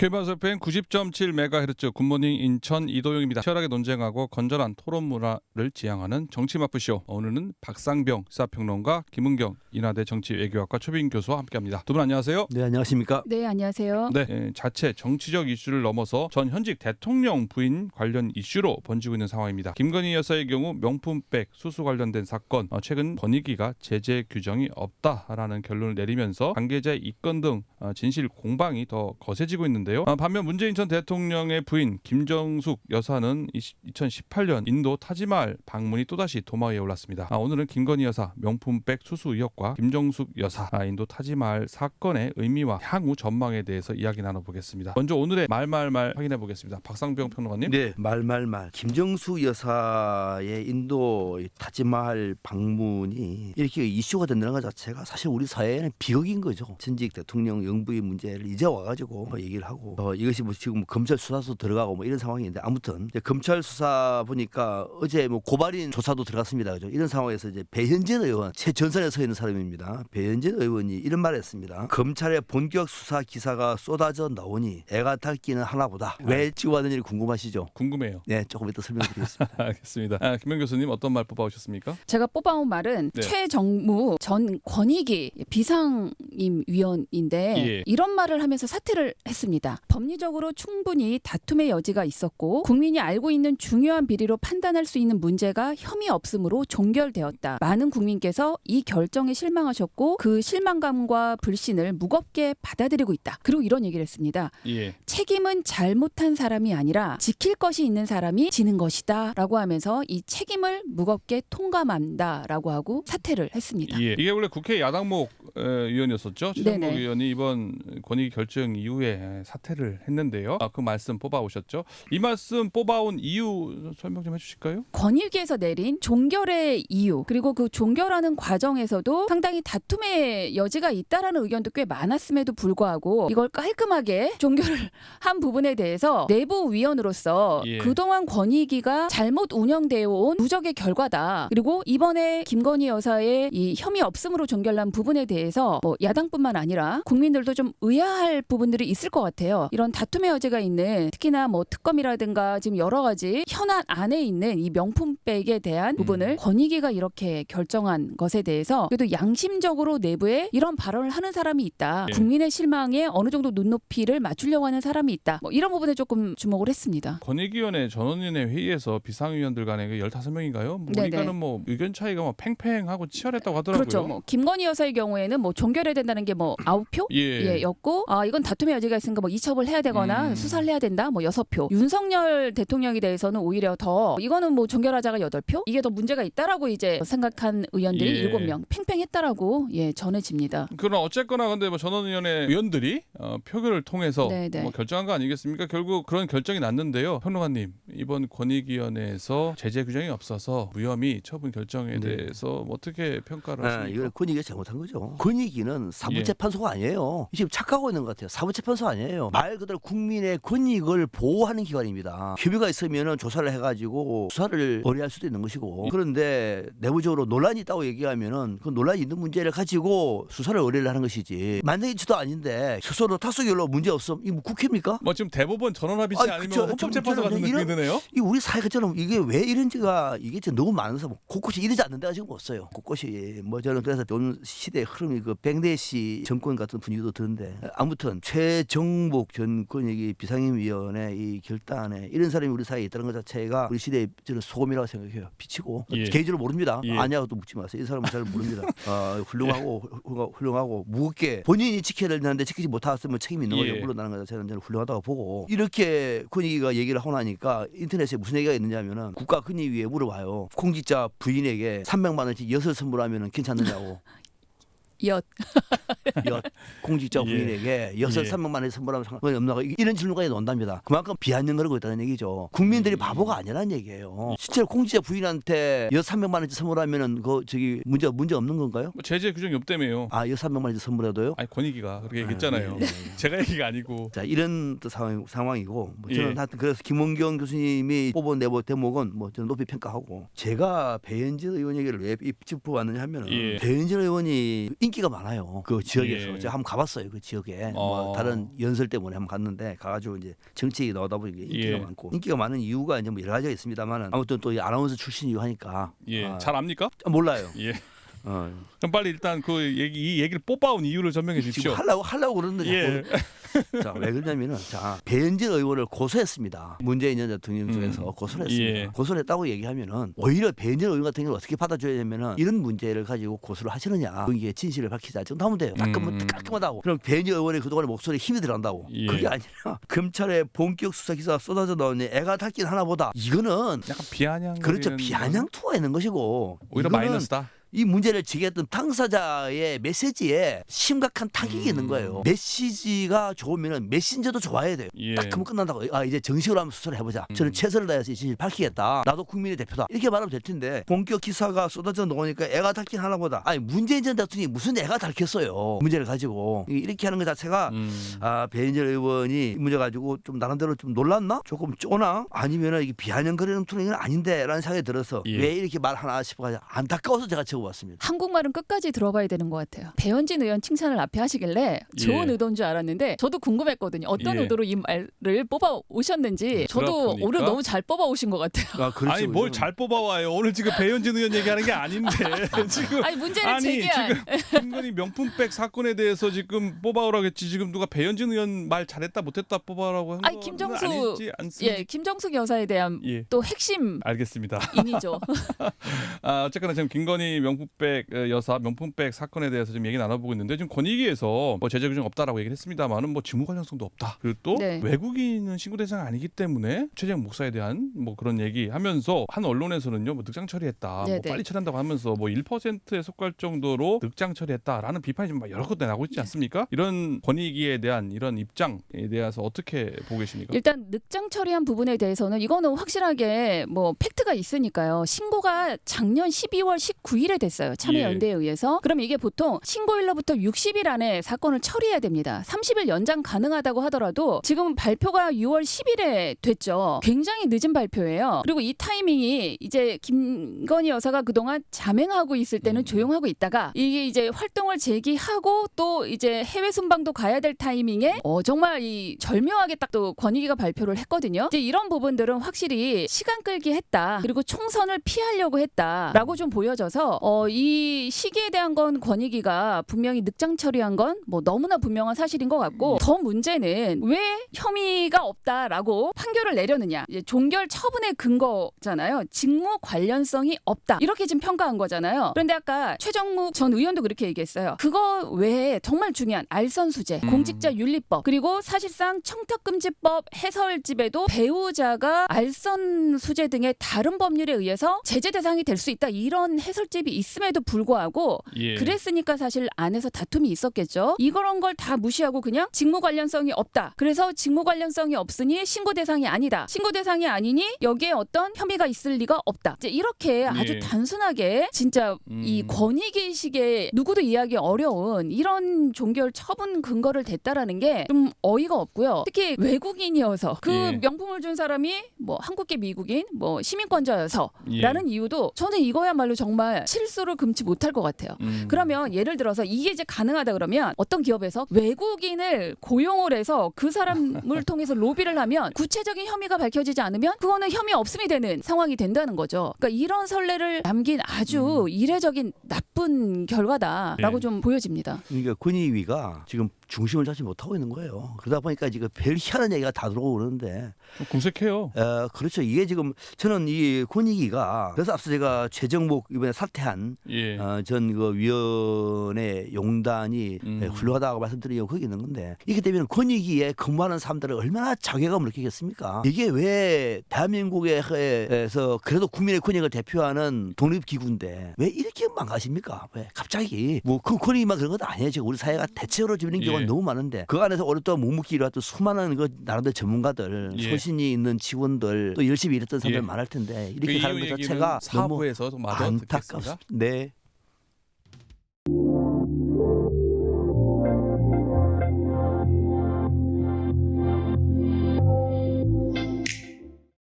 KBS FM 90.7MHz 굿모닝 인천 이도영입니다. 치열하게 논쟁하고 건전한 토론 문화를 지향하는 정치마프쇼. 오늘은 박상병 시사평론가, 김은경 인하대 정치외교학과 초빙 교수와 함께합니다. 두 분 안녕하세요. 네, 안녕하십니까? 네, 안녕하세요. 네, 자체 정치적 이슈를 넘어서 전 현직 대통령 부인 관련 이슈로 번지고 있는 상황입니다. 김건희 여사의 경우 명품백 수수 관련된 사건, 최근 권익위가 제재 규정이 없다라는 결론을 내리면서 관계자의 입건 등 진실 공방이 더 거세지고 있는데요. 반면 문재인 전 대통령의 부인 김정숙 여사는 2018년 인도 타지마할 방문이 또다시 도마 위에 올랐습니다. 오늘은 김건희 여사 명품백 수수 의혹과 김정숙 여사 인도 타지마할 사건의 의미와 향후 전망에 대해서 이야기 나눠보겠습니다. 먼저 오늘의 말말말 확인해 보겠습니다. 박상병 평론가님. 네, 말말말. 김정숙 여사의 인도 타지마할 방문이 이렇게 이슈가 된다는 것 자체가 사실 우리 사회에는 비극인 거죠. 전직 대통령 영부인 문제를 이제 와가지고 얘기를 하고 이것이 뭐 지금 검찰 수사도 들어가고 뭐 이런 상황인데, 아무튼 이제 검찰 수사 보니까 어제 뭐 고발인 조사도 들어갔습니다. 그죠? 이런 상황에서 이제 배현진 의원 최전선에 서 있는 사람입니다. 배현진 의원이 이런 말을 했습니다. 검찰의 본격 수사 기사가 쏟아져 나오니 애가 닳기는 하나보다. 왜 찍어왔는지 궁금하시죠? 궁금해요. 네, 조금 이따 설명드리겠습니다. 알겠습니다. 김현 교수님 어떤 말 뽑아오셨습니까? 제가 뽑아온 말은 네. 최정무 전 권익위 비상임위원인데 예. 이런 말을 하면서 사퇴를 했습니다. 법리적으로 충분히 다툼의 여지가 있었고 국민이 알고 있는 중요한 비리로 판단할 수 있는 문제가 혐의 없음으로 종결되었다. 많은 국민께서 이 결정에 실망하셨고 그 실망감과 불신을 무겁게 받아들이고 있다. 그리고 이런 얘기를 했습니다. 예. 책임은 잘못한 사람이 아니라 지킬 것이 있는 사람이 지는 것이다 라고 하면서 이 책임을 무겁게 통감한다 라고 하고 사퇴를 했습니다. 예. 이게 원래 국회 야당목 의원이었었죠. 최정목 네네. 의원이 이번 권익위 결정 이후에 사퇴를 했는데요. 그 말씀 뽑아오셨죠. 이 말씀 뽑아온 이유 설명 좀 해주실까요? 권익위에서 내린 종결의 이유, 그리고 그 종결하는 과정에서도 상당히 다툼의 여지가 있다라는 의견도 꽤 많았음에도 불구하고 이걸 깔끔하게 종결을 한 부분에 대해서 내부 위원으로서 예. 그동안 권익위가 잘못 운영되어 온 누적의 결과다. 그리고 이번에 김건희 여사의 이 혐의 없음으로 종결한 부분에 대해서 뭐 야당뿐만 아니라 국민들도 좀 의아할 부분들이 있을 것 같아요. 이런 다툼의 여지가 있는, 특히나 뭐 특검이라든가 지금 여러 가지 현안 안에 있는 이 명품백에 대한 부분을 권익위가 이렇게 결정한 것에 대해서 그래도 양심적으로 내부에 이런 발언을 하는 사람이 있다. 예. 국민의 실망에 어느 정도 눈높이를 맞추려고 하는 사람이 있다. 뭐 이런 부분에 조금 주목을 했습니다. 권익위원회 전원위원회 회의에서 비상위원들 간에 15명인가요? 보니까는 뭐 의견 차이가 뭐 팽팽하고 치열했다고 하더라고요. 그렇죠. 뭐 김건희 여사의 경우에는 뭐 종결해야 된다는 게 뭐 9표? 예. 였고 이건 다툼의 여지가 있으니까 뭐 이첩을 해야 되거나 수사를 해야 된다. 뭐 6표. 윤석열 대통령에 대해서는 오히려 더 이거는 뭐 종결하자가 8표? 이게 더 문제가 있다라고 이제 생각한 의원들이 예. 7명 팽팽했다라고 전해집니다. 그러나 어쨌거나 근데 뭐 전원위원회 위원들이 표결을 통해서 네네. 뭐 결정한 거 아니겠습니까? 결국 그런 결정이 났는데요. 평론가님, 이번 권익위원회에서 제재 규정이 없어서 무혐의 처분 결정에 네. 대해서 어떻게 평가를 하십니까? 이걸 권익위가 잘못한 거죠. 권익위는 사무재판소가 아니에요. 지금 착각하고 있는 것 같아요. 사무재판소 아니에요. 말 그대로 국민의 권익을 보호하는 기관입니다. 혐의가 있으면 조사를 해가지고 수사를 의뢰할 수도 있는 것이고, 그런데 내부적으로 논란이 있다고 얘기하면은 그 논란이 있는 문제를 가지고 수사를 의뢰를 하는 것이지, 만행일치도 아닌데 스스로 타석열로 문제 없음, 이거 뭐 국회입니까? 뭐 지금 대법원 전원합의체 아니면 그쵸. 헌법재판소 같은 이런- 느낌이 드네요. 이 우리 사회가처럼 이게 왜 이런지가 이게 진짜 너무 많아서 뭐 곳곳이 이러지 않는 데가 지금 없어요. 곳곳이 뭐 저는 그래서 요즘 시대의 흐름이 그 백내시 정권 같은 분위기도 드는데, 아무튼 최정목 전 권익위 비상임위원회 이 결단에 이런 사람이 우리 사회에 있다는 것 자체가 우리 시대의 저는 소금이라고 생각해요. 비치고 예. 개인적으로 모릅니다. 예. 아니하고도 묻지 마세요. 이 사람은 잘 모릅니다. 훌륭하고 무겁게 본인이 지켜야 되는데 지키지 못했으면 책임이 있는 거죠. 예. 물러나는 것 자체는 저는 훌륭하다고 보고, 이렇게 권익위가 얘기를 하고 나니까 인터넷에 무슨 얘기가 있느냐면은 국가권익위에 물어봐요. 공직자 부인에게 300만 원씩 엿을 선물하면 괜찮느냐고. 엿 공직자 예. 부인에게 엿을 예. 300만 원에 선물하면 상관이 없나가, 이런 질문까지 논답니다. 그만큼 비아냥거리고 있다는 얘기죠. 국민들이 바보가 아니라는 얘기예요. 실제로 공직자 부인한테 엿 300만 원씩 선물하면은 그 저기 문제 없는 건가요? 뭐 제재 규정이 없다며요. 엿 300만 원씩 선물해도요? 아니 권익위가 그렇게 얘기했잖아요. 예. 제가 얘기가 아니고. 자, 이런 또 상황이고, 뭐 예. 저는 하여튼 그래서 김원경 교수님이 뽑은 대목은 뭐 저는 높이 평가하고, 제가 배현진 의원 얘기를 왜 짚어왔느냐 하면은 예. 배현진 의원이 인기 인기가 많아요. 그 지역에서 예. 제가 한번 가봤어요. 그 지역에 어. 뭐 다른 연설 때문에 한번 갔는데 가가지고 이제 정책이 나오다 보니까 인기가 예. 많고 인기가 많은 이유가 이제 뭐 여러 가지가 있습니다만은 아무튼 또 이 아나운서 출신이고 하니까 예, 아, 잘 압니까? 몰라요. 예. 어. 그럼 빨리 일단 그 이 얘기를 뽑아온 이유를 설명해 주십시오. 지금 하려고 그러는데 예. 자, 왜 그러냐면은 자 배현진 의원을 고소했습니다. 문재인 전 대통령 쪽에서 고소를 했습니다. 예. 고소를 했다고 얘기하면은 오히려 배현진 의원 같은 경우는 어떻게 받아줘야 되면은 이런 문제를 가지고 고소를 하시느냐 거기에 진실을 밝히자 정도 하면 돼요. 깔끔하다고. 그럼 배현진 의원의 그동안의 목소리에 힘이 들어간다고. 예. 그게 아니라 검찰의 본격 수사 기사가 쏟아져 나오니 애가 닦긴 하나보다 이거는 약간 비아냥. 그렇죠. 비아냥 투가 있는 것이고 오히려 이거는 마이너스다. 이 문제를 제기했던 당사자의 메시지에 심각한 타격이 있는 거예요. 메시지가 좋으면 메신저도 좋아야 돼요. 예. 딱 하면 끝난다고. 아 이제 정식으로 한번 수사를 해보자. 저는 최선을 다해서 이 진실 밝히겠다. 나도 국민의 대표다. 이렇게 말하면 될 텐데 본격 기사가 쏟아져 나오니까 애가 닳긴 하나보다. 아니 문재인 전 대통령이 무슨 애가 닳겠어요. 문제를 가지고 이렇게 하는 것 자체가 아 배현진 의원이 이 문제 가지고 좀 나름대로 좀 놀랐나? 조금 쪼나? 아니면은 이게 비아냥거리는 투는 아닌데라는 생각이 들어서 예. 왜 이렇게 말하나 싶어가지고 안타까워서 제가 적어봤습니다. 한국말은 끝까지 들어봐야 되는 것 같아요. 배현진 의원 칭찬을 앞에 하시길래 좋은 예. 의도인 줄 알았는데 저도 궁금했거든요. 어떤 예. 의도로 이 말을 뽑아 오셨는지 저도 그렇습니까? 오늘 너무 잘 뽑아 오신 것 같아요. 아, 그렇죠. 아니 뭘 잘 뽑아와요. 오늘 지금 배현진 의원 얘기하는 게 아닌데 지금 아니 문제를 제기한 지금 김건희 명품백 사건에 대해서 지금 뽑아오라고 했지 지금 누가 배현진 의원 말 잘했다 못했다 뽑아오라고 한 아니 거는 김정수 아니지 않습니까? 예 김정숙 여사에 대한 예. 또 핵심 알겠습니다. 인이죠. 아, 어쨌거나 지금 김건희 명품백 여사 명품백 사건에 대해서 지금 얘기 나눠보고 있는데 지금 권익위에서 뭐 제재 규정 없다라고 얘기를 했습니다만은 뭐 직무 관련성도 없다. 그리고 또 네. 외국인은 신고 대상 아니기 때문에 최재형 목사에 대한 뭐 그런 얘기하면서 한 언론에서는요 뭐 늑장 처리했다, 뭐 네네. 빨리 처리한다고 하면서 뭐 1%에 속할 정도로 늑장 처리했다라는 비판이 좀 여러 곳에 나오고 있지 않습니까? 이런 권익위에 대한 이런 입장에 대해서 어떻게 보고 계십니까? 일단 늑장 처리한 부분에 대해서는 이거는 확실하게 뭐 팩트가 있으니까요. 신고가 작년 12월 19일에 됐어요. 참여연대에 의해서. 그럼 이게 보통 신고일로부터 60일 안에 사건을 처리해야 됩니다. 30일 연장 가능하다고 하더라도 지금 발표가 6월 10일에 됐죠. 굉장히 늦은 발표예요. 그리고 이 타이밍이 이제 김건희 여사가 그동안 자맹하고 있을 때는 조용하고 있다가 이게 이제 활동을 재개하고 또 이제 해외 순방도 가야 될 타이밍에 정말 이 절묘하게 딱 또 권익위가 발표를 했거든요. 이제 이런 부분들은 확실히 시간 끌기 했다. 그리고 총선을 피하려고 했다라고 좀 보여져서 이 시기에 대한 건 권익위가 분명히 늑장 처리한 건 뭐 너무나 분명한 사실인 것 같고 더 문제는 왜 혐의가 없다라고 판결을 내려느냐. 이제 종결 처분의 근거잖아요. 직무 관련성이 없다. 이렇게 지금 평가한 거잖아요. 그런데 아까 최정묵 전 의원도 그렇게 얘기했어요. 그거 외에 정말 중요한 알선수재, 공직자윤리법 그리고 사실상 청탁금지법 해설집에도 배우자가 알선수재 등의 다른 법률에 의해서 제재 대상이 될 수 있다. 이런 해설집이 있음에도 불구하고 예. 그랬으니까 사실 안에서 다툼이 있었겠죠. 이런 걸 다 무시하고 그냥 직무 관련성이 없다. 그래서 직무 관련성이 없으니 신고 대상이 아니다. 신고 대상이 아니니 여기에 어떤 혐의가 있을 리가 없다. 이제 이렇게 아주 예. 단순하게 진짜 이 권익위식의 누구도 이해하기 어려운 이런 종결 처분 근거를 댔다라는 게 좀 어이가 없고요. 특히 외국인이어서 그 예. 명품을 준 사람이 뭐 한국계 미국인, 뭐 시민권자여서라는 예. 이유도 저는 이거야말로 정말 실수를 금치 못할 것 같아요. 그러면 예를 들어서 이게 이제 가능하다 그러면 어떤 기업에서 외국인을 고용을 해서 그 사람을 통해서 로비를 하면 구체적인 혐의가 밝혀지지 않으면 그거는 혐의 없음이 되는 상황이 된다는 거죠. 그러니까 이런 선례를 남긴 아주 이례적인 나쁜 결과다라고 예. 좀 보여집니다. 그러니까 권익위가 지금 중심을 잡지 못하고 있는 거예요. 그러다 보니까 지금 별 희한한 얘기가 다 들어오는데 궁색해요. 그렇죠. 이게 지금 저는 이 권익위가 그래서 앞서 제가 최정목 이번에 사퇴한 예. 전 그 위원회 용단이 훌륭하다고 말씀드린 이유가 거기 있는 건데 이게 되면 권익위에 근무하는 사람들은 얼마나 자괴감을 느끼겠습니까? 이게 왜 대한민국에서 그래도 국민의 권익을 대표하는 독립기구인데 왜 이렇게 망가집니까? 왜 갑자기 뭐 그 권익위만 그런 것도 아니에요. 지금 우리 사회가 대체로 지는 경우가 예. 너무 많은데 그 안에서 오랫동안 묵묵히 일해왔던 수많은 그 나름대로 전문가들 예. 소신이 있는 직원들 또 열심히 일했던 사람들 예. 많을 텐데 그 이렇게 가는 이유 것 얘기는 자체가 너무 사부에서 마저 듣겠습니다. 안타깝습니다. 네.